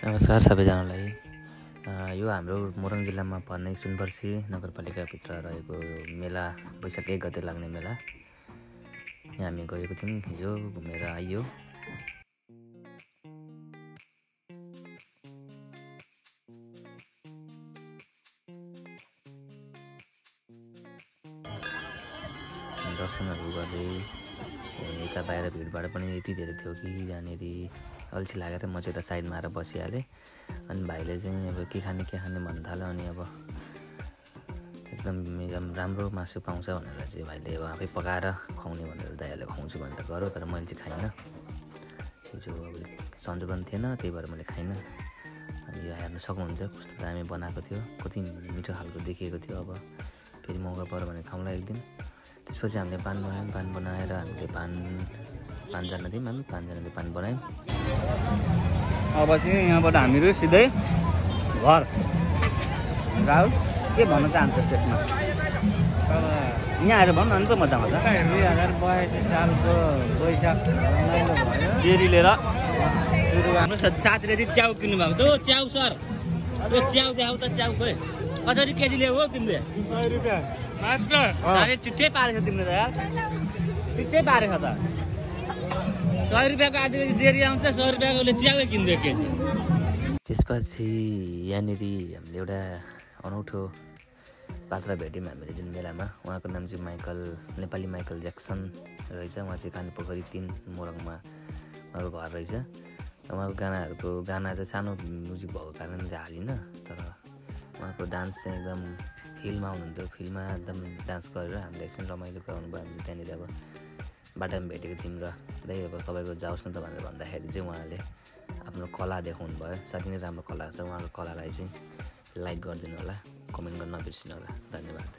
नमस्कार सबैजनालाई। यो हाम्रो मोरङ जिल्लामा पर्ने सुनपर्सी नगरपालिकाभित्र रहेको मेला वैशाख 1 गते लाग्ने मेला। यहाँ हामी गएको थियौँ, हिजो घुमेर आइयो। दर्शनहरू गर्दै यता बाहिर भिडभाड पनि यति धेरै थियो कि यहाँनिर अल्छी लागेर म चाहिँ यता साइडमा आएर बसिहालेँ। अनि भाइले चाहिँ अब के खाने भन्नु थाल्यो। अनि अब एकदम राम्रो मासु पाउँछ भनेर चाहिँ भाइले अब आफै पकाएर खुवाउने भनेर दाइहरूले खुवाउँछु भनेर गऱ्यो। तर मैले चाहिँ खाइनँ। हिजो अब सन्चो पनि थिएन, त्यही भएर मैले खाइनँ। अनि यो हेर्नु सक्नुहुन्छ कस्तो दामी बनाएको थियो, कति मिठो खालको देखिएको थियो। अब फेरि मौका पऱ्यो भने खाउँला एक दिन। त्यसपछि हामीले पान बनायौँ। पान बनाएर हामीले पाँचजना थियौँ, हामी पाँचजनाले पान बनायौँ। अब चाहिँ यहाँबाट हामीहरू सिधै घर। राहुल के भन्न चाहन्छस् त्यसमा? यहाँ आएर भन्नु अन्त मजा आउँछ। 2082 सालको वैशाख रमाइलो भयो। जेरी लिएर हाम्रो साथीले चाहिँ च्याउ किन्नु भएको थियो। च्याउ सर, यो च्याउ देखाउ त। च्याउ खोइ कसरी केजी ल्याऊ हो तिमीले? 100 रुपियाँ मात्र। अरे छिट्टै पारेछ तिमीले त यार, छिट्टै पारेछ त। 100 रुपियाँको आज जेरी आउँछ, 100 रुपियाँकोले च्याउ किन्थ्यो केजी। त्यसपछि यहाँनिर हामीले एउटा अनौठो पात्र भेट्यौँ हामीले जुन मेलामा। उहाँको नाम चाहिँ नेपाली माइकल ज्याक्सन रहेछ। उहाँ चाहिँ कानेपोखरी 3 मोरङमा उहाँको घर रहेछ। उहाँको गाना चाहिँ सानो म्युजिक भएको कारणले हालिनँ। तर उहाँको डान्स चाहिँ एकदम फिल्डमा आउनुहुन्थ्यो। फिल्डमा एकदम डान्स गरेर हामीले एकछिन रमाइलो गराउनु भयो। हामीले त्यहाँनिर अब बाटामा भेटेको थियौँ र दाइ अब तपाईँको जाओस् न त भनेर भन्दाखेरि चाहिँ उहाँले आफ्नो कला देखाउनु भयो। साथै नै राम्रो कला छ। उहाँको कलालाई चाहिँ लाइक गरिदिनु होला, कमेन्ट गर्न नबिर्सिनु होला। धन्यवाद।